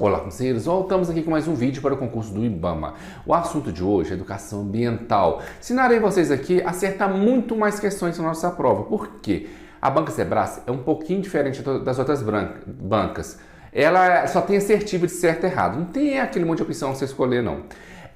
Olá, conselheiros! Voltamos aqui com mais um vídeo para o concurso do IBAMA. O assunto de hoje é educação ambiental. Ensinarei vocês aqui a acertar muito mais questões na nossa prova. Por quê? A banca Sebrae é um pouquinho diferente das outras bancas. Ela só tem assertiva de certo e errado. Não tem aquele monte de opção para você escolher, não.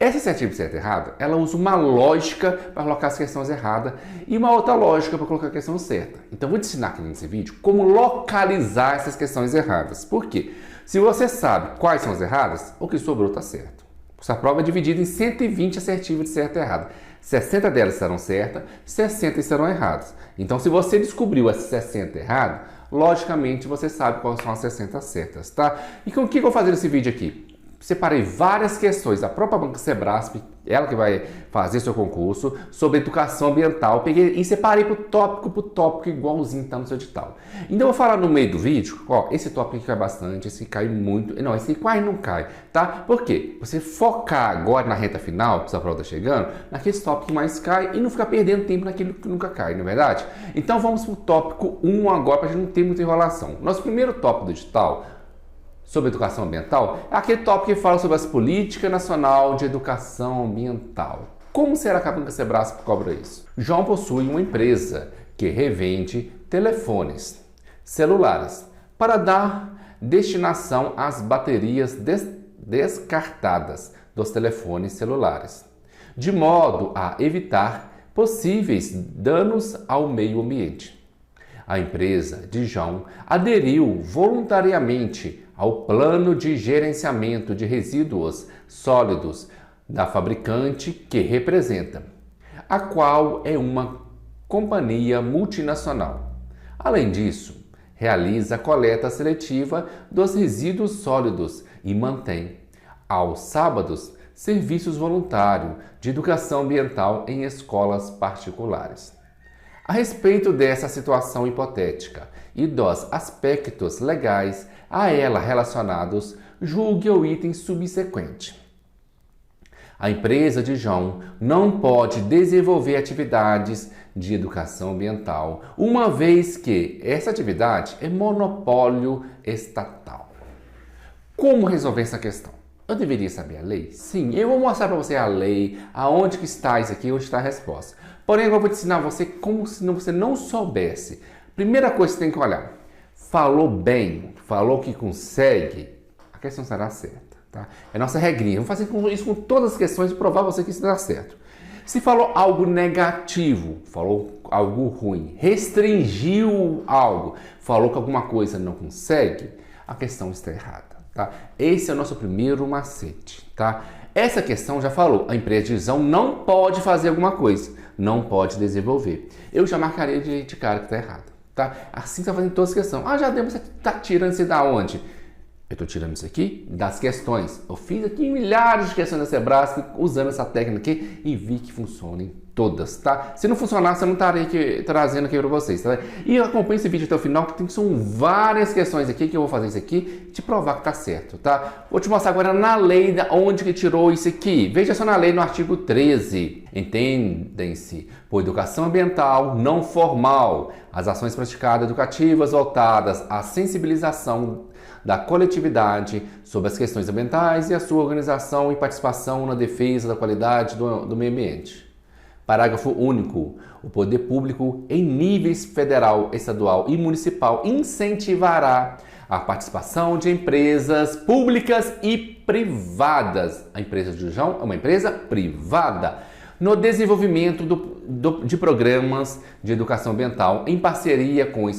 Essa assertiva de certo e errado, ela usa uma lógica para colocar as questões erradas e uma outra lógica para colocar a questão certa. Então, vou te ensinar aqui nesse vídeo como localizar essas questões erradas. Por quê? Se você sabe quais são as erradas, o que sobrou está certo. Essa prova é dividida em 120 assertivas de certo e errado. 60 delas estarão certas, 60 estarão erradas. Então, se você descobriu as 60 erradas, logicamente você sabe quais são as 60 certas, tá? E com o que eu vou fazer nesse vídeo aqui? Separei várias questões da própria banca Sebrae, ela que vai fazer seu concurso, sobre educação ambiental. Peguei e separei por tópico, igualzinho está no seu edital. Então eu vou falar no meio do vídeo, ó, esse tópico aqui cai bastante, esse cai muito, não, esse quase não cai, tá? Por quê? Você focar agora na reta final, que a prova está chegando, naquele tópico que mais cai e não ficar perdendo tempo naquilo que nunca cai, não é verdade? Então vamos para o tópico 1 agora, para a gente não ter muita enrolação. Nosso primeiro tópico do edital sobre educação ambiental é aquele tópico que fala sobre as políticas nacional de educação ambiental. Como será que a banca Sebrae cobra isso? João possui uma empresa que revende telefones celulares para dar destinação às baterias descartadas dos telefones celulares, de modo a evitar possíveis danos ao meio ambiente. A empresa de João aderiu voluntariamente ao plano de gerenciamento de resíduos sólidos da fabricante que representa, a qual é uma companhia multinacional. Além disso, realiza a coleta seletiva dos resíduos sólidos e mantém, aos sábados, serviços voluntários de educação ambiental em escolas particulares. A respeito dessa situação hipotética e dos aspectos legais a ela relacionados, julgue o item subsequente. A empresa de João não pode desenvolver atividades de educação ambiental, uma vez que essa atividade é monopólio estatal. Como resolver essa questão? Eu deveria saber a lei? Sim, eu vou mostrar para você a lei, aonde que está isso aqui, onde está a resposta. Porém, agora eu vou te ensinar você como se você não soubesse. Primeira coisa que você tem que olhar. Falou bem, falou que consegue, a questão será certa, tá? É nossa regrinha. Vamos fazer isso com todas as questões e provar você que isso dá certo. Se falou algo negativo, falou algo ruim, restringiu algo, falou que alguma coisa não consegue, a questão está errada, tá? Esse é o nosso primeiro macete, tá? Essa questão já falou, a empresa de visão não pode fazer alguma coisa, não pode desenvolver. Eu já marcaria de cara que está errado, tá? Assim você está fazendo todas as questões. Ah, já demos, você está tirando isso da onde? Eu estou tirando isso aqui das questões. Eu fiz aqui milhares de questões da Sebrae usando essa técnica aqui e vi que funcionam todas, tá? Se não funcionasse, eu não estaria aqui, trazendo aqui para vocês, tá? E acompanhe esse vídeo até o final, que são várias questões aqui que eu vou fazer isso aqui, te provar que tá certo, tá? Vou te mostrar agora na lei onde que tirou isso aqui. Veja só na lei no artigo 13. Entendem-se por educação ambiental não formal as ações praticadas educativas voltadas à sensibilização da coletividade sobre as questões ambientais e a sua organização e participação na defesa da qualidade do meio ambiente. Parágrafo único. O poder público, em níveis federal, estadual e municipal, incentivará a participação de empresas públicas e privadas. A empresa de João é uma empresa privada no desenvolvimento de programas de educação ambiental em parceria com a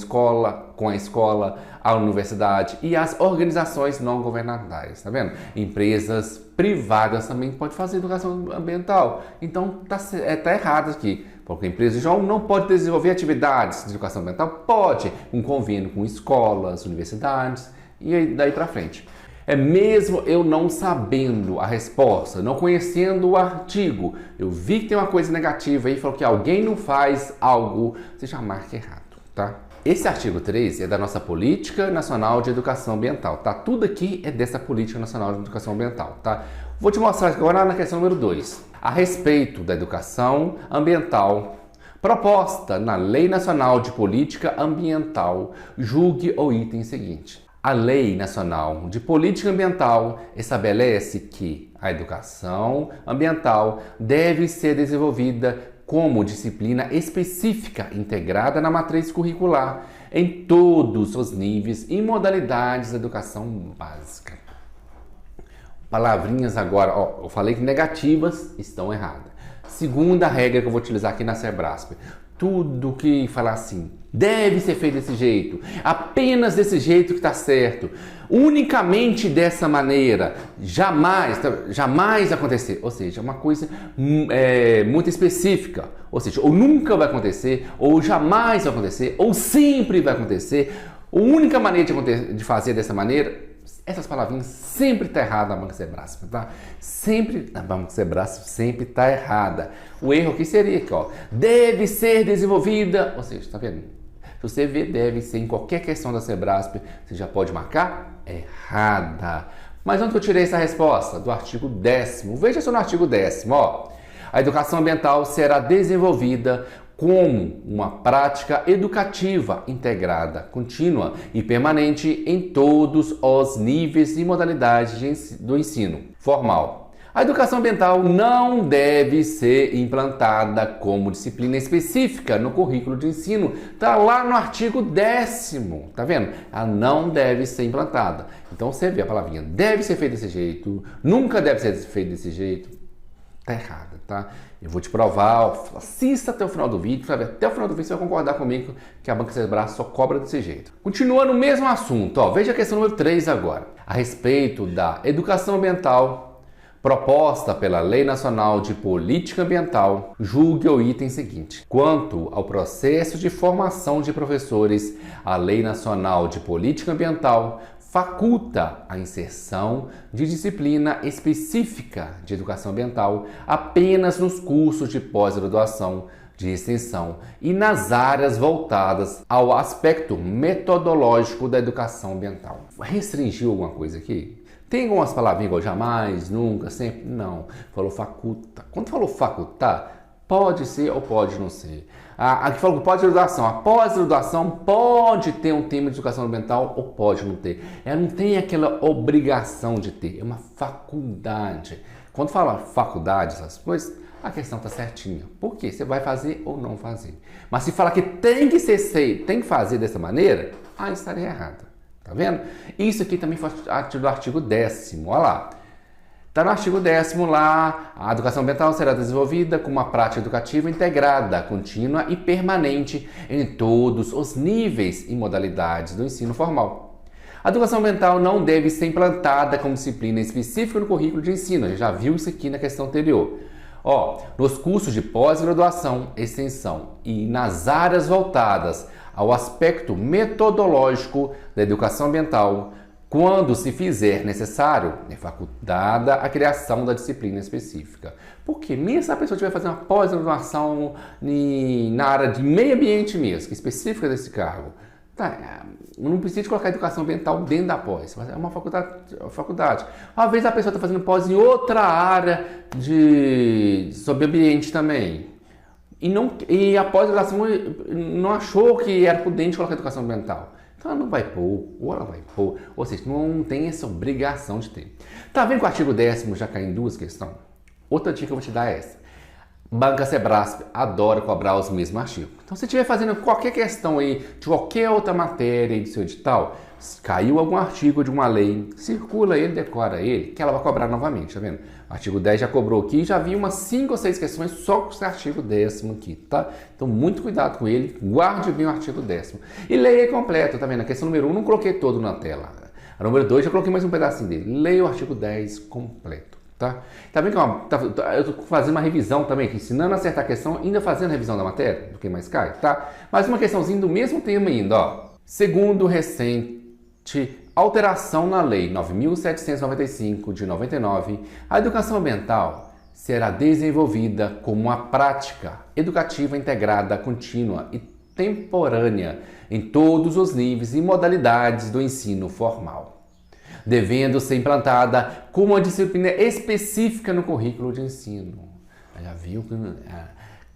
escola, a universidade e as organizações não governamentais, tá vendo? Empresas privadas também podem fazer educação ambiental. Então tá errado aqui, porque a empresa de João não pode desenvolver atividades de educação ambiental, pode, um convênio com escolas, universidades e daí para frente. É mesmo eu não sabendo a resposta, não conhecendo o artigo, eu vi que tem uma coisa negativa aí, falou que alguém não faz algo, você já marca errado, tá? Esse artigo 13 é da nossa Política Nacional de Educação Ambiental, tá? Tudo aqui é dessa Política Nacional de Educação Ambiental, tá? Vou te mostrar agora na questão número 2. A respeito da educação ambiental proposta na Lei Nacional de Política Ambiental, julgue o item seguinte. A Lei Nacional de Política Ambiental estabelece que a educação ambiental deve ser desenvolvida como disciplina específica integrada na matriz curricular em todos os níveis e modalidades da educação básica. Palavrinhas agora, ó, eu falei que negativas estão erradas. Segunda regra que eu vou utilizar aqui na Sebrasp. Tudo que falar assim, deve ser feito desse jeito, apenas desse jeito que está certo, unicamente dessa maneira, jamais acontecer. Ou seja, uma coisa muito específica. Ou seja, ou nunca vai acontecer, ou jamais vai acontecer, ou sempre vai acontecer. A única maneira de fazer dessa maneira, essas palavrinhas sempre está errada na Banca Sebrasp, tá? Sempre, a Banca Sebrasp sempre está errada. O erro aqui seria aqui, ó, deve ser desenvolvida, ou seja, tá vendo? Se você vê deve ser em qualquer questão da Sebrasp, você já pode marcar errada. Mas onde que eu tirei essa resposta? Do artigo 10º. Veja só no artigo 10º, ó. A educação ambiental será desenvolvida como uma prática educativa integrada, contínua e permanente em todos os níveis e modalidades do ensino formal. A educação ambiental não deve ser implantada como disciplina específica no currículo de ensino. Está lá no artigo 10º, tá vendo? Ela não deve ser implantada. Então você vê a palavrinha deve ser feita desse jeito, nunca deve ser feito desse jeito. Tá errada, tá? Eu vou te provar, assista até o final do vídeo, sabe? Até o final do vídeo você vai concordar comigo que a Banca Sebrasp só cobra desse jeito. Continua no mesmo assunto, ó, veja a questão número 3 agora, a respeito da educação ambiental proposta pela Lei Nacional de Política Ambiental. Julgue o item seguinte. Quanto ao processo de formação de professores, a Lei Nacional de Política Ambiental faculta a inserção de disciplina específica de educação ambiental apenas nos cursos de pós-graduação, de extensão e nas áreas voltadas ao aspecto metodológico da educação ambiental. Restringiu alguma coisa aqui? Tem algumas palavrinhas igual jamais, nunca, sempre? Não. Falou faculta. Quando falou facultar, pode ser ou pode não ser. Aqui falou pós-graduação. A pós-graduação pode ter um tema de educação ambiental ou pode não ter. Ela não tem aquela obrigação de ter. É uma faculdade. Quando fala faculdade, essas coisas, a questão está certinha. Por quê? Você vai fazer ou não fazer. Mas se fala que tem que ser, tem que fazer dessa maneira, aí estaria errado. Tá vendo? Isso aqui também foi do artigo 10º. Olha lá. Está no artigo 10º lá, a educação ambiental será desenvolvida como uma prática educativa integrada, contínua e permanente em todos os níveis e modalidades do ensino formal. A educação ambiental não deve ser implantada como disciplina específica no currículo de ensino. A gente já viu isso aqui na questão anterior. Ó, nos cursos de pós-graduação, extensão e nas áreas voltadas ao aspecto metodológico da educação ambiental, quando se fizer necessário, é facultada a criação da disciplina específica. Porque mesmo se a pessoa estiver fazendo uma pós-graduação na área de meio ambiente mesmo, que é específica desse cargo, tá, não precisa de colocar educação ambiental dentro da pós, mas é uma faculdade. Às vezes a pessoa está fazendo pós em outra área sobre ambiente também. E a pós-graduação não achou que era prudente colocar educação ambiental. Então ela não vai pôr, ou ela vai pôr, ou seja, não tem essa obrigação de ter. Tá vendo que o artigo 10º já cai em duas questões? Outra dica que eu vou te dar é essa. Banca Sebrasp adora cobrar os mesmos artigos. Então se estiver fazendo qualquer questão aí, de qualquer outra matéria aí do seu edital, caiu algum artigo de uma lei, circula ele, decora ele, que ela vai cobrar novamente, tá vendo? O artigo 10 já cobrou aqui, já vi umas 5 ou 6 questões só com esse artigo 10º aqui, tá? Então muito cuidado com ele, guarde bem o artigo 10º. E leia ele completo, tá vendo? A questão número 1 não coloquei todo na tela. A número 2 já coloquei mais um pedacinho dele. Leia o artigo 10 completo, tá? Tá vendo que eu tô fazendo uma revisão também, aqui, ensinando a acertar a questão, ainda fazendo a revisão da matéria, do que mais cai, tá? Mais uma questãozinha do mesmo tema ainda, ó. Segundo recente alteração na Lei 9.795 de 99, a educação ambiental será desenvolvida como uma prática educativa integrada, contínua e temporânea em todos os níveis e modalidades do ensino formal, devendo ser implantada como uma disciplina específica no currículo de ensino. Já viu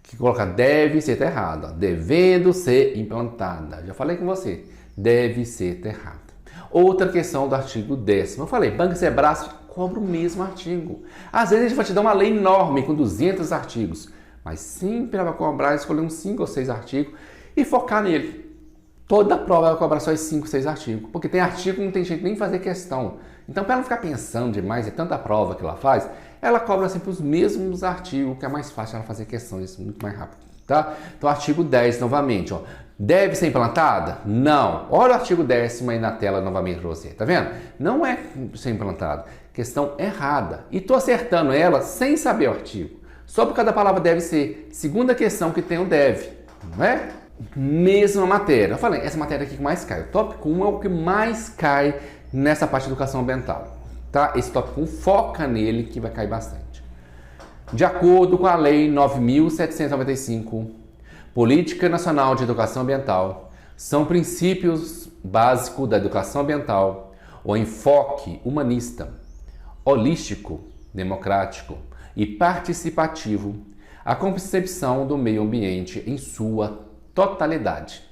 que colocar deve ser tá errado, ó. Devendo ser implantada. Já falei com você, deve ser tá errado. outra questão do artigo 10º. Eu falei, Banco Sebrae cobra o mesmo artigo. Às vezes a gente vai te dar uma lei enorme com 200 artigos, mas sempre ela vai cobrar, escolher uns 5 ou 6 artigos e focar nele. Toda prova vai cobrar só esses 5, 6 artigos, porque tem artigo que não tem jeito nem de fazer questão. Então, para ela não ficar pensando demais, é tanta prova que ela faz, ela cobra sempre os mesmos artigos, que é mais fácil ela fazer questões muito mais rápido, tá? Então, artigo 10 novamente, ó. Deve ser implantada? Não. Olha o artigo 10º aí na tela novamente para você, tá vendo? Não é ser implantado. Questão errada. E tô acertando ela sem saber o artigo. Só por cada palavra deve ser. Segunda questão que tem o deve, não é? Mesma matéria. Eu falei, essa matéria aqui que mais cai. O tópico 1 é o que mais cai nessa parte de educação ambiental, tá? Esse tópico 1 foca nele que vai cair bastante. De acordo com a Lei 9.795, Política Nacional de Educação Ambiental, são princípios básicos da educação ambiental o enfoque humanista, holístico, democrático e participativo, a concepção do meio ambiente em sua totalidade,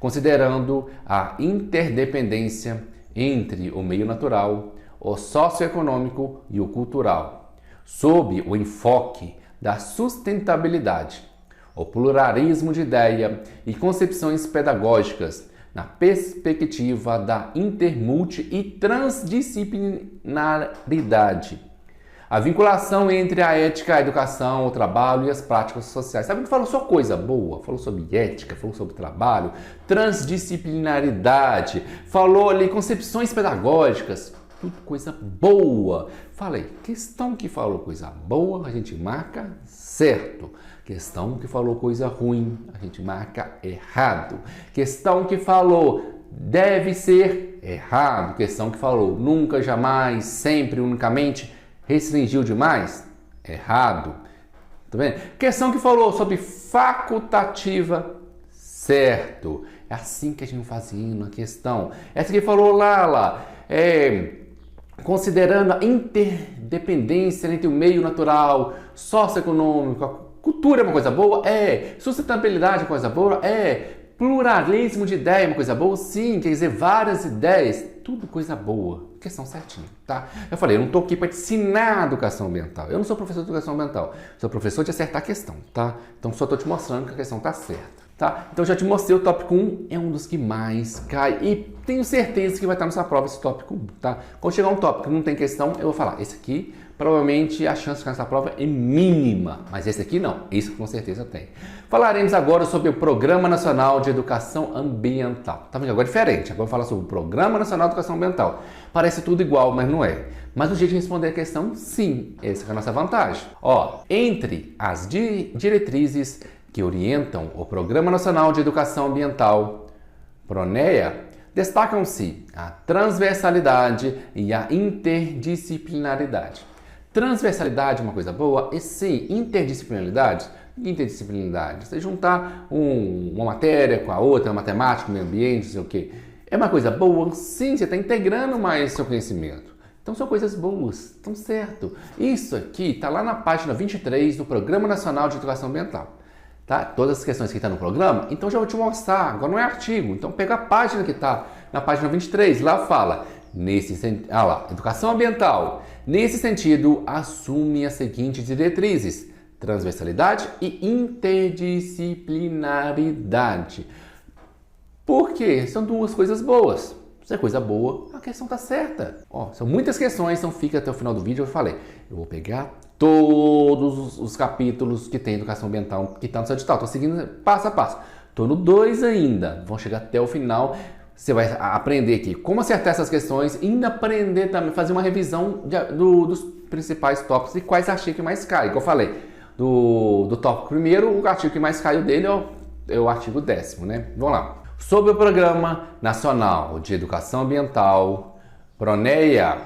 considerando a interdependência entre o meio natural, o socioeconômico e o cultural, sob o enfoque da sustentabilidade, o pluralismo de ideia e concepções pedagógicas na perspectiva da intermulti e transdisciplinaridade, a vinculação entre a ética, a educação, o trabalho e as práticas sociais. Sabe que falou só coisa boa? Falou sobre ética, falou sobre trabalho, transdisciplinaridade, falou ali concepções pedagógicas, tudo coisa boa. Falei, questão que falou coisa boa, a gente marca certo. Questão que falou coisa ruim, a gente marca errado. Questão que falou deve ser errado. Questão que falou nunca, jamais, sempre, unicamente, restringiu demais? Errado. Tá vendo? Questão que falou sobre facultativa, certo. É assim que a gente faz na questão. Essa que falou lá, considerando a interdependência entre o meio natural, socioeconômico, a cultura é uma coisa boa? É. Sustentabilidade é uma coisa boa? É. Pluralismo de ideia é uma coisa boa? Sim. Quer dizer, várias ideias, tudo coisa boa. Questão certinha, tá? Eu falei, eu não tô aqui para te ensinar a educação ambiental. Eu não sou professor de educação ambiental. Sou professor de acertar a questão, tá? Então só tô te mostrando que a questão tá certa, tá? Então já te mostrei o tópico 1, é um dos que mais cai e tenho certeza que vai estar na sua prova esse tópico 1, tá? Quando chegar um tópico que não tem questão, eu vou falar, esse aqui, provavelmente a chance de ficar nessa prova é mínima, mas esse aqui não, esse com certeza tem. Falaremos agora sobre o Programa Nacional de Educação Ambiental. Tá vendo? Agora é diferente, agora eu vou falar sobre o Programa Nacional de Educação Ambiental. Parece tudo igual, mas não é. Mas o jeito de responder a questão, sim, essa é a nossa vantagem. Ó, entre as diretrizes que orientam o Programa Nacional de Educação Ambiental, PRONEA, destacam-se a transversalidade e a interdisciplinaridade. Transversalidade é uma coisa boa, e sim, interdisciplinaridade. Interdisciplinaridade, você juntar uma matéria com a outra, matemática, meio ambiente, não sei o quê. É uma coisa boa? Sim, você está integrando mais seu conhecimento. Então são coisas boas, estão certo. Isso aqui está lá na página 23 do Programa Nacional de Educação Ambiental. Tá? Todas as questões que estão no programa, então já vou te mostrar. Agora não é artigo, então pega a página que está na página 23, lá fala, educação ambiental. Nesse sentido, assume as seguintes diretrizes: transversalidade e interdisciplinaridade. Por quê? São duas coisas boas. Se é coisa boa, a questão está certa. Ó, são muitas questões, então fica até o final do vídeo. Eu falei, eu vou pegar todos os capítulos que tem educação ambiental que está no seu edital. Estou seguindo passo a passo. Estou no 2 ainda. Vão chegar até o final. Você vai aprender aqui como acertar essas questões e ainda aprender também, fazer uma revisão dos principais tópicos e quais artigos que mais caem. Como eu falei, do tópico primeiro, o artigo que mais caiu dele é o artigo 10º, né? Vamos lá. Sobre o Programa Nacional de Educação Ambiental, PRONEA,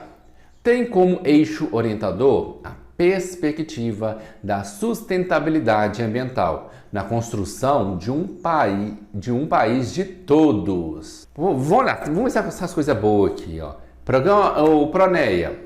tem como eixo orientador a perspectiva da sustentabilidade ambiental na construção de um país de todos. Vamos lá, vamos ver essas coisas boas aqui, ó. O PRONEA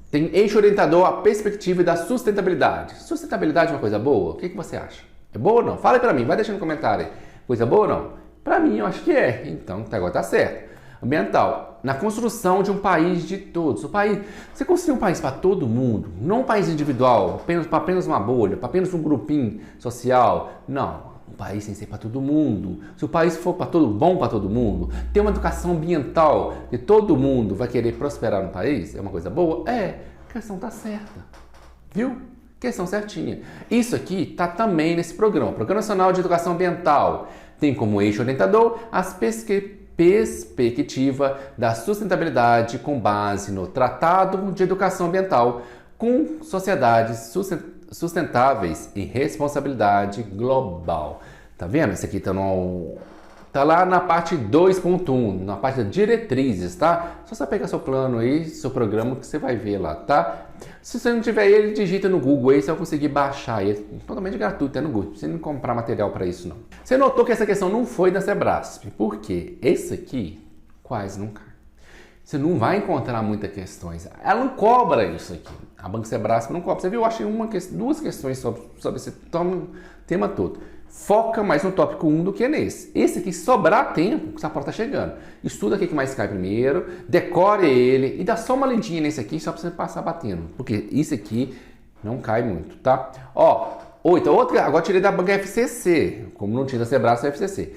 tem eixo orientador a perspectiva da sustentabilidade. Sustentabilidade é uma coisa boa? O que você acha? É boa ou não? Fala aí pra mim, vai deixando no comentário aí. Coisa boa ou não? Pra mim, eu acho que é. Então, até agora tá certo. ambiental, na construção de um país de todos. O país, você construir um país para todo mundo, não um país individual, para apenas uma bolha, para apenas um grupinho social. Não, um país tem que ser para todo mundo. Se o país for bom para todo mundo, ter uma educação ambiental que todo mundo vai querer prosperar no país, é uma coisa boa? É, a questão está certa, viu? Questão certinha. Isso aqui está também nesse programa, Programa Nacional de Educação Ambiental. Tem como eixo orientador as perspectiva da sustentabilidade com base no Tratado de Educação Ambiental com sociedades sustentáveis e responsabilidade global. Tá vendo? Esse aqui tá lá na parte 2.1, na parte de diretrizes, tá? Só você pegar seu plano aí, seu programa, que você vai ver lá, tá? Se você não tiver ele, digita no Google aí, você vai conseguir baixar ele. Totalmente gratuito, é no Google. Você não comprar material para isso, não. Você notou que essa questão não foi da Sebrasp. Por quê? Esse aqui quase não cai. Você não vai encontrar muitas questões. Ela não cobra isso aqui. A Banca Sebrasp não cobra. Você viu? Eu achei duas questões sobre esse tema todo. Foca mais no tópico 1 do que nesse. Esse aqui, sobrar tempo, essa porta tá chegando. Estuda o que mais cai primeiro, decore ele e dá só uma lentinha nesse aqui só para você passar batendo. Porque isso aqui não cai muito, tá? Ó, agora tirei da Banca FCC, como não tinha da Sebrasp, é FCC.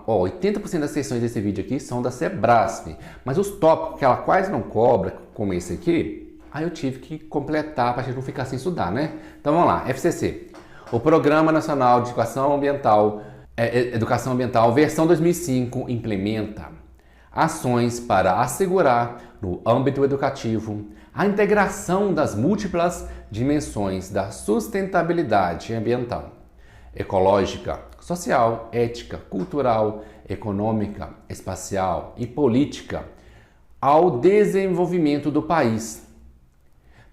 Ó, 80% das sessões desse vídeo aqui são da Sebrasp, mas os tópicos que ela quase não cobra, como esse aqui, aí eu tive que completar para a gente não ficar sem estudar, né? Então vamos lá, FCC. O Programa Nacional de Educação Ambiental, versão 2005, implementa ações para assegurar, no âmbito educativo, a integração das múltiplas dimensões da sustentabilidade ambiental, ecológica, social, ética, cultural, econômica, espacial e política ao desenvolvimento do país,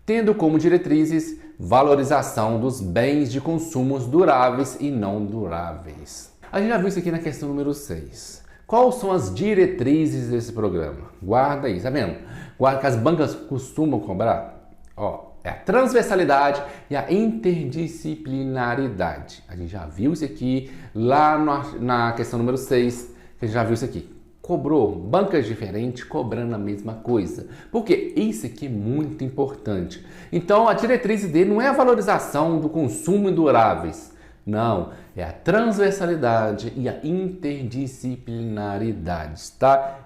tendo como diretrizes valorização dos bens de consumos duráveis e não duráveis. A gente já viu isso aqui na questão número 6. Quais são as diretrizes desse programa? Guarda aí, tá vendo? Guarda que as bancas costumam cobrar. Ó, é a transversalidade e a interdisciplinaridade. A gente já viu isso aqui lá na questão número 6, que a gente já viu isso aqui. Cobrou bancas diferentes cobrando a mesma coisa. Porque isso aqui é muito importante. Então a diretriz dele não é a valorização do consumo duráveis. Não, é a transversalidade e a interdisciplinaridade, tá?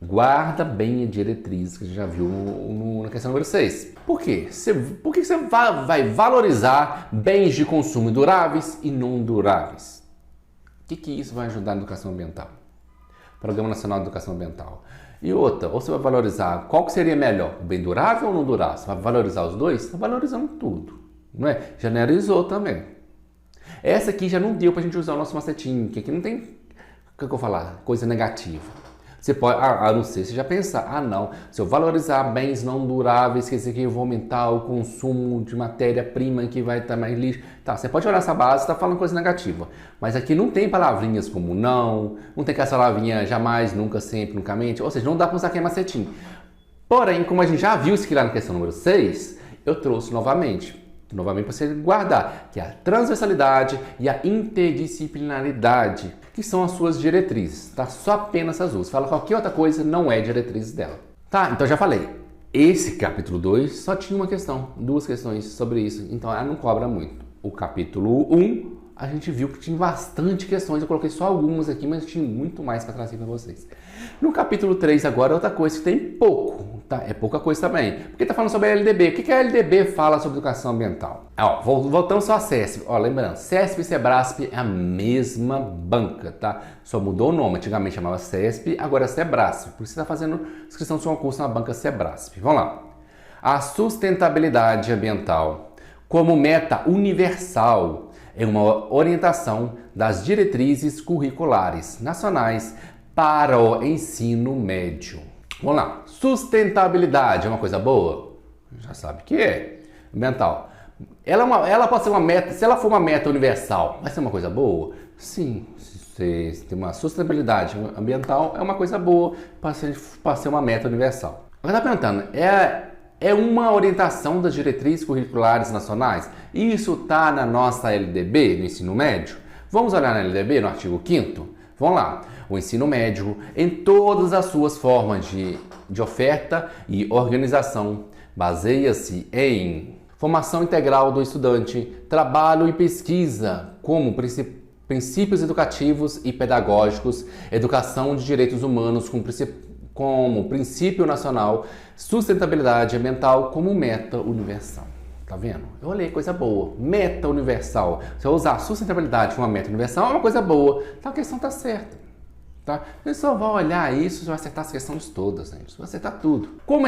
Guarda bem a diretriz que a gente já viu na questão número 6. Por quê? Por que você vai valorizar bens de consumo duráveis e não duráveis? O que isso vai ajudar na educação ambiental? Programa Nacional de Educação Ambiental. E outra, ou você vai valorizar qual que seria melhor, o bem durável ou não durável? Você vai valorizar os dois? Está valorizando tudo, não é? Generalizou também. Essa aqui já não deu para a gente usar o nosso macetinho, que aqui não tem, o que eu vou falar? Coisa negativa. Você pode, não sei, você já pensar, não, se eu valorizar bens não duráveis, quer dizer que eu vou aumentar o consumo de matéria-prima que vai estar mais lixo. Tá, você pode olhar essa base e está falando coisa negativa. Mas aqui não tem palavrinhas como não tem aquela palavrinha jamais, nunca, sempre, nunca mente, ou seja, não dá para usar aqui macetinho. Porém, como a gente já viu isso aqui lá na questão número 6, eu trouxe novamente para você guardar, que é a transversalidade e a interdisciplinaridade, que são as suas diretrizes, tá? Só apenas as duas. Fala qualquer outra coisa, não é diretriz dela. Tá, então já falei. Esse capítulo 2 só tinha duas questões sobre isso, então ela não cobra muito. O capítulo 1, a gente viu que tinha bastante questões, eu coloquei só algumas aqui, mas tinha muito mais para trazer para vocês. No capítulo 3 agora é outra coisa que tem pouco, tá? É pouca coisa também, porque tá falando sobre a LDB. O que a LDB fala sobre educação ambiental? Voltando só a CESP. Lembrando, CESP e Sebrasp é a mesma banca, tá? Só mudou o nome, antigamente chamava CESP, agora é Sebrasp. Por isso você está fazendo inscrição do seu concurso na banca Sebrasp. Vamos lá. A sustentabilidade ambiental como meta universal é uma orientação das diretrizes curriculares nacionais para o ensino médio. Vamos lá. Sustentabilidade é uma coisa boa? Já sabe que é. Ambiental. Ela pode ser uma meta, se ela for uma meta universal, vai ser uma coisa boa? Sim. Se tem uma sustentabilidade ambiental, é uma coisa boa para ser uma meta universal. Agora está perguntando, é uma orientação das diretrizes curriculares nacionais? Isso está na nossa LDB, no ensino médio? Vamos olhar na LDB, no artigo 5º? Vamos lá. O ensino médio, em todas as suas formas de oferta e organização, baseia-se em formação integral do estudante, trabalho e pesquisa como princípios educativos e pedagógicos, educação de direitos humanos como princípio nacional, sustentabilidade ambiental como meta universal. Tá vendo? Eu olhei, coisa boa. Meta universal. Se eu usar sustentabilidade como uma meta universal, é uma coisa boa. Então a questão tá certa. Tá? Você só vai olhar isso e vai acertar as questões todas, gente. Você vai acertar tudo. Como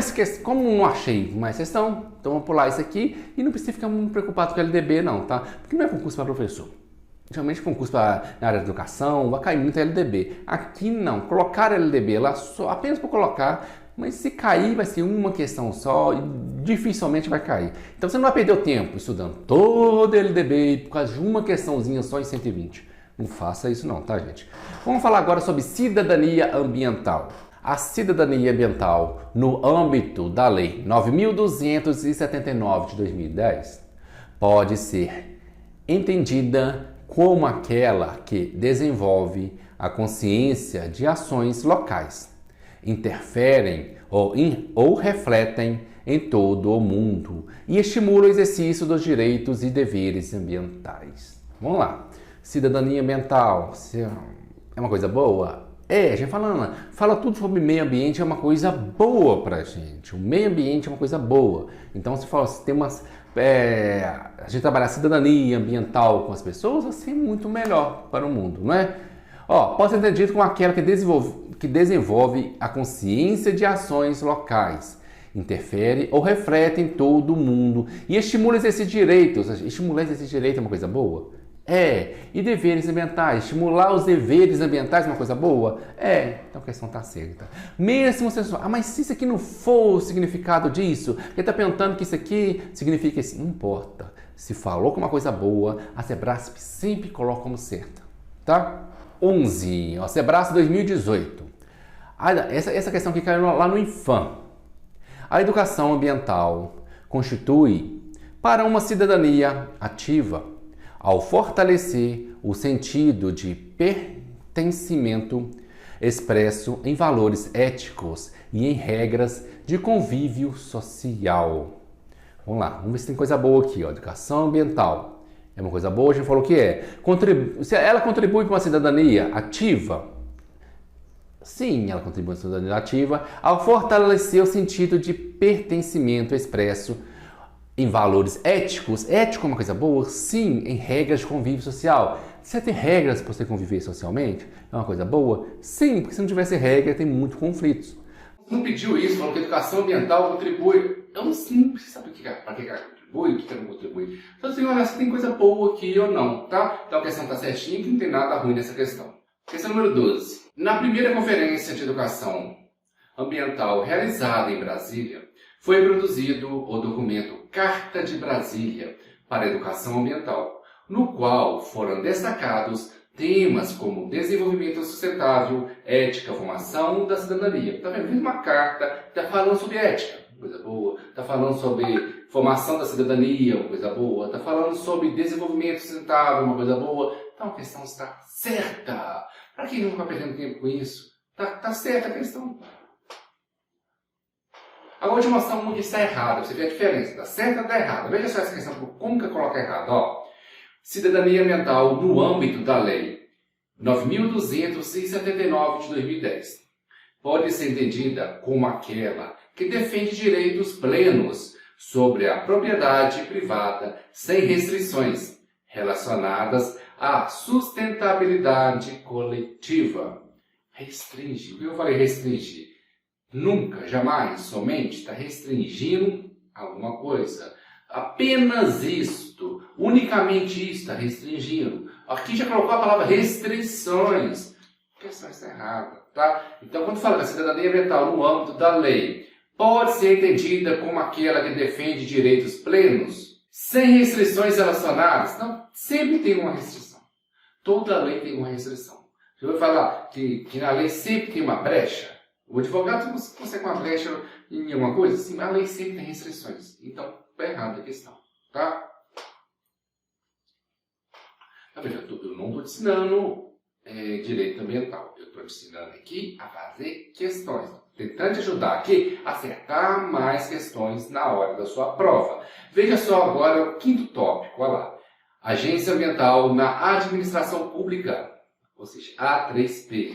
não achei mais questão, então vamos pular isso aqui e não precisa ficar muito preocupado com o LDB não, tá? Porque não é concurso para professor. Geralmente concurso na área de educação vai cair muito LDB. Aqui não. Colocar LDB lá só apenas para colocar, mas se cair vai ser uma questão só e dificilmente vai cair. Então você não vai perder o tempo estudando todo LDB por causa de uma questãozinha só em 120. Não faça isso não, tá, gente? Vamos falar agora sobre cidadania ambiental. A cidadania ambiental, no âmbito da Lei 9.279 de 2010, pode ser entendida como aquela que desenvolve a consciência de ações locais, interferem ou refletem em todo o mundo e estimula o exercício dos direitos e deveres ambientais. Vamos lá. Cidadania ambiental é uma coisa boa? A gente fala tudo sobre meio ambiente, é uma coisa boa pra gente. O meio ambiente é uma coisa boa. Então, se tem umas... a gente trabalhar cidadania ambiental com as pessoas, vai ser muito melhor para o mundo, não é? Pode ser entendido como aquela que desenvolve a consciência de ações locais, interfere ou reflete em todo o mundo e estimula esses direitos. Estimular esse direito é uma coisa boa? E deveres ambientais? Estimular os deveres ambientais é uma coisa boa? Então a questão está certa. Mesmo se mas se isso aqui não for o significado disso, ele está perguntando que isso aqui significa isso. Não importa. Se falou com uma coisa boa, a Sebrasp sempre coloca como certa. Tá? 11. Sebrasp 2018. Essa questão que caiu lá no INFAM. A educação ambiental constitui para uma cidadania ativa ao fortalecer o sentido de pertencimento expresso em valores éticos e em regras de convívio social. Vamos lá, vamos ver se tem coisa boa aqui. Educação ambiental é uma coisa boa, a gente falou que ela contribui para uma cidadania ativa? Sim, ela contribui para uma cidadania ativa ao fortalecer o sentido de pertencimento expresso em valores éticos. Ético é uma coisa boa? Sim, em regras de convívio social. Você tem regras para você conviver socialmente? É uma coisa boa? Sim, porque se não tivesse regra, tem muitos conflitos. Não pediu isso, falou que a educação ambiental contribui. Eu não preciso saber para que ela contribui, o que ela não contribui. Então, assim, olha se tem coisa boa aqui ou não, tá? Então a questão está certinha, que não tem nada ruim nessa questão. Questão número 12. Na primeira conferência de educação ambiental realizada em Brasília, foi produzido o documento Carta de Brasília para a Educação Ambiental, no qual foram destacados temas como desenvolvimento sustentável, ética, formação da cidadania. Está vendo? Uma carta, está falando sobre ética, coisa boa. Está falando sobre formação da cidadania, uma coisa boa. Está falando sobre desenvolvimento sustentável, uma coisa boa. Então a questão está certa. Para quem não ficar perdendo tempo com isso? Está certa a questão. Agora eu vou te mostrar uma que está errada, você vê a diferença, está certa ou está errada. Veja só essa questão, como que coloca errado. Cidadania ambiental no âmbito da Lei 9.279 de 2010 pode ser entendida como aquela que defende direitos plenos sobre a propriedade privada sem restrições relacionadas à sustentabilidade coletiva. Restringe. O que eu falei restringir? Nunca, jamais, somente está restringindo alguma coisa. Apenas isto, unicamente isto está restringindo. Aqui já colocou a palavra restrições. A questão está errada, tá? Então, quando fala da cidadania ambiental no âmbito da lei, pode ser entendida como aquela que defende direitos plenos, sem restrições relacionadas. Não, sempre tem uma restrição. Toda lei tem uma restrição. Eu vou falar que na lei sempre tem uma brecha. O advogado consegue uma brecha em alguma coisa? Sim, a lei sempre tem restrições. Então, está errada a questão, tá? Tá vendo? Eu não estou te ensinando direito ambiental. Eu estou te ensinando aqui a fazer questões. Tentando te ajudar aqui a acertar mais questões na hora da sua prova. Veja só agora o quinto tópico, olha lá. Agência Ambiental na Administração Pública, ou seja, A3P.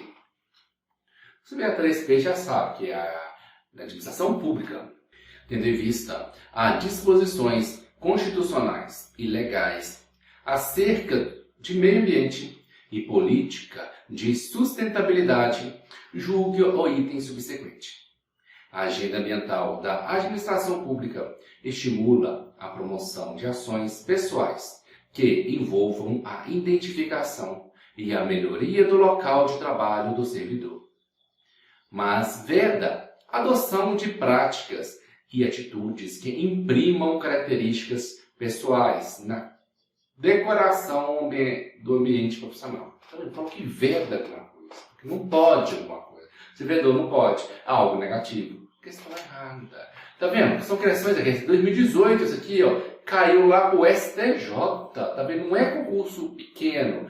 Você vê a A3P já sabe que é a Administração Pública, tendo em vista as disposições constitucionais e legais acerca de meio ambiente e política de sustentabilidade, julgue o item subsequente. A agenda ambiental da administração pública estimula a promoção de ações pessoais que envolvam a identificação e a melhoria do local de trabalho do servidor, mas veda a adoção de práticas e atitudes que imprimam características pessoais na decoração do ambiente profissional. Então, ele falou que veda alguma coisa, que não pode alguma coisa. Se vedou não pode, algo negativo. Questão errada. Tá vendo? São questões aqui. 2018, isso aqui, ó, caiu lá pro STJ. Tá vendo? Não é concurso pequeno.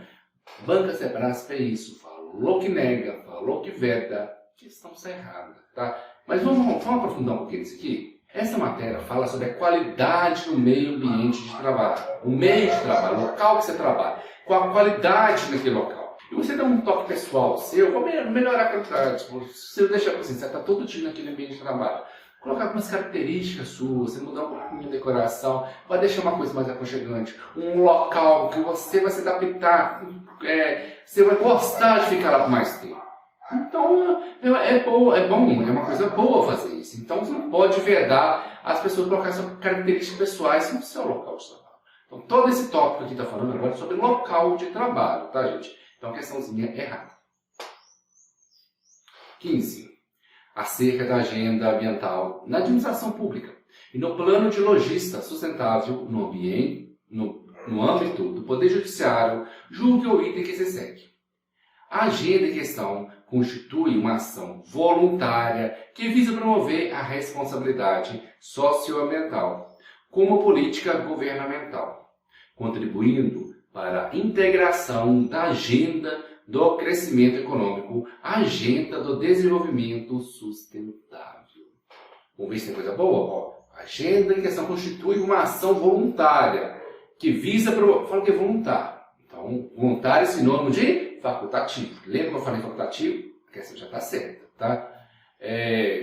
Banca Sebrasp é isso. Falou que nega, falou que veda. Questão errada, tá? Mas vamos aprofundar um pouquinho isso aqui. Essa matéria fala sobre a qualidade do meio ambiente de trabalho. O meio de trabalho, o local que você trabalha. Qual a qualidade naquele local. E você dá um toque pessoal seu, vou melhorar a qualidade. Você deixa assim, você está todo dia naquele ambiente de trabalho. Colocar algumas características suas, você mudar um pouquinho de decoração, vai deixar uma coisa mais aconchegante. Um local que você vai se adaptar, você vai gostar de ficar lá por mais tempo. Então, é bom, é uma coisa boa fazer isso. Então, você não pode vedar as pessoas colocarem suas características pessoais no seu local de trabalho. Então, todo esse tópico aqui está falando agora sobre local de trabalho, tá, gente? Então, questãozinha errada. 15. Acerca da agenda ambiental na administração pública e no plano de logística sustentável no âmbito do Poder Judiciário, julgue o item que se segue. A agenda em questão constitui uma ação voluntária que visa promover a responsabilidade socioambiental como política governamental, contribuindo para a integração da agenda do crescimento econômico à agenda do desenvolvimento sustentável. Vamos ver se tem coisa boa? A agenda em questão constitui uma ação voluntária que visa promover... Fala que é voluntário. Então, voluntário é sinônimo de facultativo. Lembra que eu falei facultativo? A questão já está certa, tá?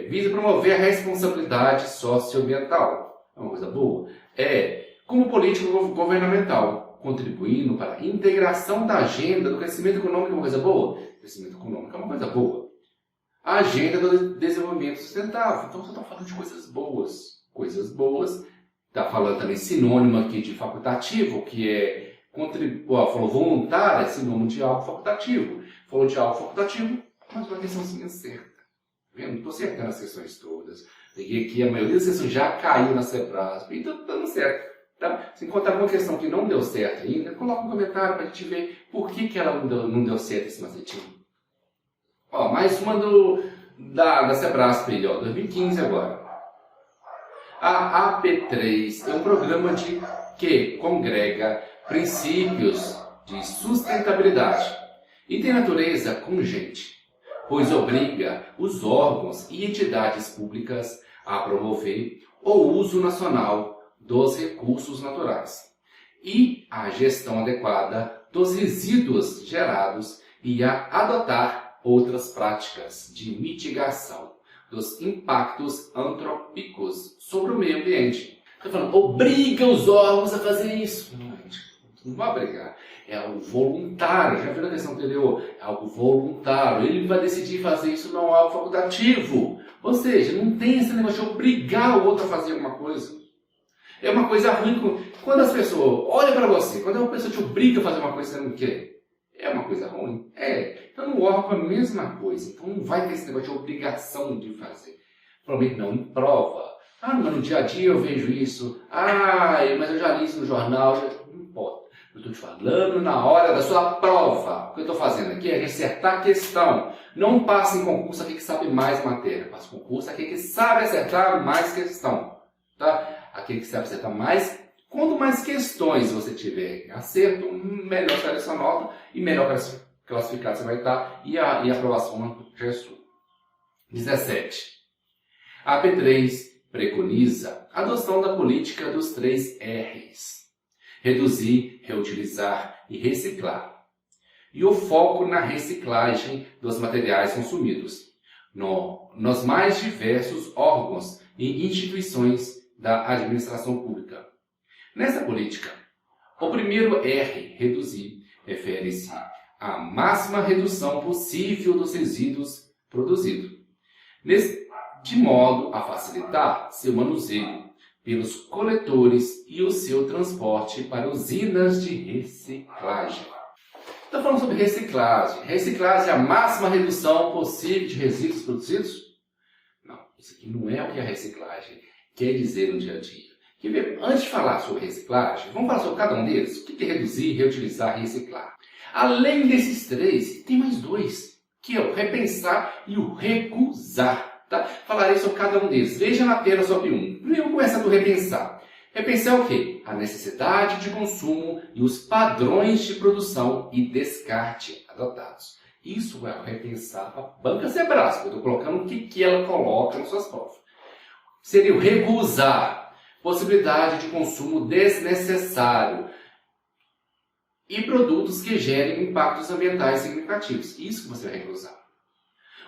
Visa promover a responsabilidade socioambiental. É uma coisa boa? Como política governamental, contribuindo para a integração da agenda do crescimento econômico. É uma coisa boa? Crescimento econômico é uma coisa boa. A agenda do desenvolvimento sustentável. Então, você está falando de coisas boas. Coisas boas. Está falando também sinônimo aqui de facultativo, que é falou voluntário, é sinônimo de algo facultativo. Falou de algo facultativo, mas uma questãozinha certa. Tá vendo? Não estou acertando as questões todas. Peguei aqui, a maioria das questões já caiu na Sebrasp, então está dando certo. Tá? Se encontrar alguma questão que não deu certo ainda, coloca um comentário para a gente ver por que ela não deu certo esse macetinho. Ó, mais uma da Sebrasp aí, ó, 2015 agora. A AP3 é um programa que congrega princípios de sustentabilidade e tem natureza congente, pois obriga os órgãos e entidades públicas a promover o uso nacional dos recursos naturais e a gestão adequada dos resíduos gerados e a adotar outras práticas de mitigação dos impactos antrópicos sobre o meio ambiente. Estou falando, obriga os órgãos a fazer isso. Não vai obrigar. É algo voluntário. Já viu a questão anterior? É algo voluntário. Ele vai decidir fazer isso, não é algo facultativo. Ou seja, não tem esse negócio de obrigar o outro a fazer alguma coisa. É uma coisa ruim quando as pessoas olham para você, quando uma pessoa te obriga a fazer uma coisa que você não quer. É uma coisa ruim? Então no órgão é a mesma coisa. Então não vai ter esse negócio de obrigação de fazer. Provavelmente não, em prova. Mas no dia a dia eu vejo isso. Mas eu já li isso no jornal. Não importa. Eu estou te falando na hora da sua prova. O que eu estou fazendo aqui é acertar a questão. Não passa em concurso aquele que sabe mais matéria. Passa em concurso aquele que sabe acertar mais questão. Tá? Aquele que sabe acertar mais. Quanto mais questões você tiver acerto, melhor será a sua nota e melhor classificado você vai estar e a aprovação já é sua. 17. A AP3 preconiza a adoção da política dos 3 R's. Reduzir, reutilizar e reciclar. E o foco na reciclagem dos materiais consumidos nos mais diversos órgãos e instituições da administração pública. Nessa política, o primeiro R, reduzir, refere-se à máxima redução possível dos resíduos produzidos, de modo a facilitar seu manuseio pelos coletores e o seu transporte para usinas de reciclagem. Estou falando sobre reciclagem. Reciclagem é a máxima redução possível de resíduos produzidos? Não, isso aqui não é o que a reciclagem quer dizer no dia a dia. Quer ver? Antes de falar sobre reciclagem, vamos falar sobre cada um deles. O que é reduzir, reutilizar e reciclar? Além desses 3, tem mais 2, que é o repensar e o recusar. Tá? Falarei sobre cada um deles. Veja na tela sobre um. Primeiro começa do repensar. Repensar é o quê? A necessidade de consumo e os padrões de produção e descarte adotados. Isso é o repensar para a Banca Sebrasp. Eu estou colocando o que ela coloca nas suas provas. Seria o recusar. Possibilidade de consumo desnecessário e produtos que gerem impactos ambientais significativos. Isso que você vai recusar.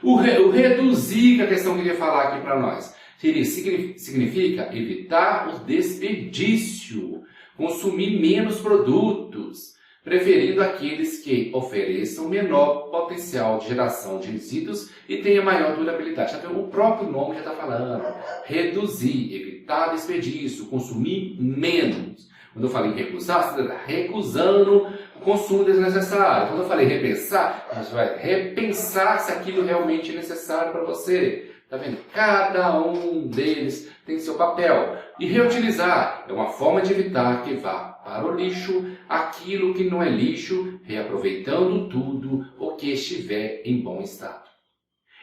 O reduzir, que a questão queria falar aqui para nós, significa evitar o desperdício, consumir menos produtos, preferindo aqueles que ofereçam menor potencial de geração de resíduos e tenham maior durabilidade. O próprio nome já está falando. Reduzir, evitar desperdício, consumir menos. Quando eu falei recusar, você está recusando o consumo desnecessário. Quando eu falei repensar, você vai repensar se aquilo realmente é necessário para você. Tá vendo? Cada um deles tem seu papel. E reutilizar é uma forma de evitar que vá para o lixo aquilo que não é lixo, reaproveitando tudo o que estiver em bom estado.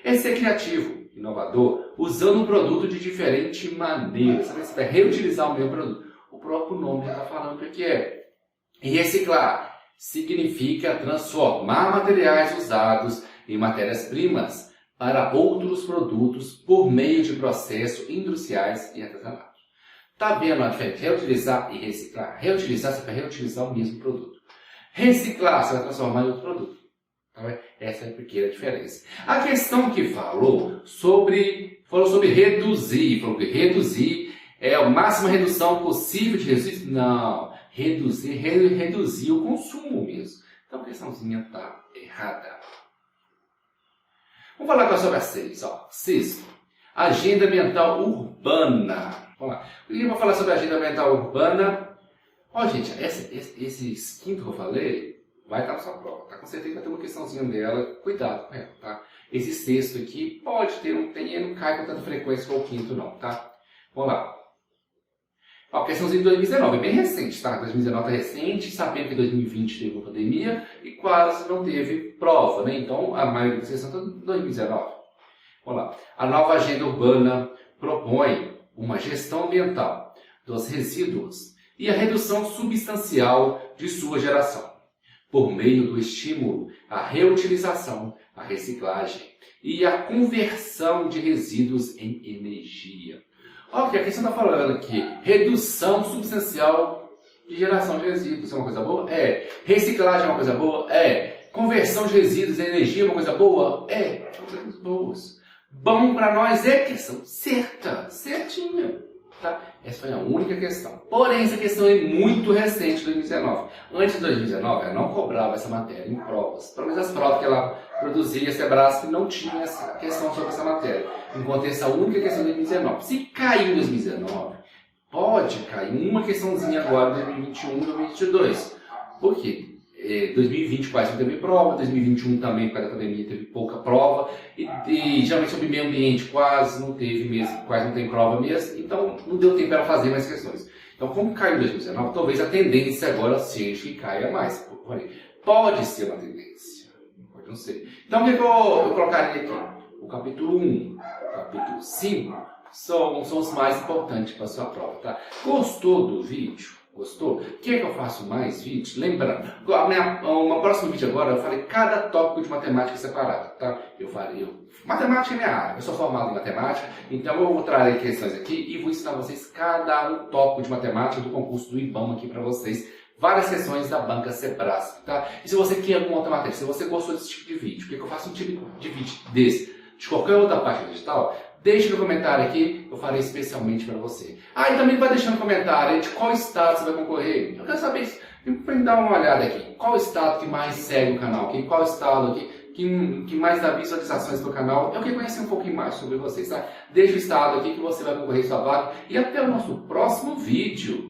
É ser criativo, inovador, usando um produto de diferente maneira. Você vai reutilizar o mesmo produto. O próprio nome já está falando o que é. E reciclar significa transformar materiais usados em matérias-primas para outros produtos por meio de processos industriais e artesanais. Está vendo a diferença? Reutilizar e reciclar. Reutilizar, você vai reutilizar o mesmo produto. Reciclar, você vai transformar em outro produto. Essa é a pequena diferença. A questão que falou sobre reduzir. Falou que reduzir é a máxima redução possível de resíduos. Não. Reduzir o consumo mesmo. Então a questãozinha está errada. Vamos falar agora sobre a 6. Sexto, agenda ambiental urbana. Vamos lá. Eu vou falar sobre a agenda ambiental urbana. Gente, esse quinto que eu falei vai estar na sua prova. Tá? Com certeza vai ter uma questãozinha dela. Cuidado com ela, tá? Esse sexto aqui pode ter, não cai com tanta frequência como o quinto, não, tá? Vamos lá. Questãozinha de 2019, é bem recente, tá? 2019 é recente, sabendo que 2020 teve uma pandemia e quase não teve prova, né? Então, a maioria das questões está em 2019. Vamos lá. A nova agenda urbana propõe uma gestão ambiental dos resíduos e a redução substancial de sua geração, por meio do estímulo à reutilização, à reciclagem e à conversão de resíduos em energia. Olha o que a questão está falando aqui. Redução substancial de geração de resíduos. É uma coisa boa? É. Reciclagem é uma coisa boa? É. Conversão de resíduos em energia é uma coisa boa? É. São coisas boas. Bom para nós é questão certa. Certinha. Tá? Essa foi a única questão. Porém, essa questão é muito recente, 2019. Antes de 2019, ela não cobrava essa matéria em provas. Pelo menos as provas que ela produzia, a Sebrasp não tinha essa questão sobre essa matéria. Enquanto essa única questão de 2019. Se cair em 2019, pode cair uma questãozinha agora em 2021 e 2022. Por quê? 2020 quase não teve prova, 2021 também, por causa da pandemia, teve pouca prova, e geralmente sobre meio ambiente quase não teve mesmo, quase não tem prova mesmo, então não deu tempo para fazer mais questões. Então, como caiu em 2019, talvez a tendência agora seja que caia mais. Pode ser uma tendência, pode não ser. Então, o que eu colocaria aqui? O capítulo 1, o capítulo 5 são os mais importantes para a sua prova. Tá? Gostou do vídeo? Gostou? Quer que eu faça mais vídeos? Lembrando, o próximo vídeo agora eu falei cada tópico de matemática separado, tá? Matemática é minha área, eu sou formado em matemática, então eu vou trazer questões aqui e vou ensinar vocês cada um tópico de matemática do concurso do IBAMA aqui para vocês. Várias sessões da Banca Sebrasp, tá? E se você quer alguma outra matéria, se você gostou desse tipo de vídeo, quer que eu faça um tipo de vídeo desse, de qualquer outra página digital, deixe no comentário aqui, eu farei especialmente para você. Ah, e também vai deixando no comentário aí de qual estado você vai concorrer. Eu quero saber, para dar uma olhada aqui, qual estado que mais segue o canal aqui, qual estado aqui que mais dá visualizações para o canal. Eu quero conhecer um pouquinho mais sobre vocês, tá? Deixe o estado aqui que você vai concorrer sua vaga e até o nosso próximo vídeo.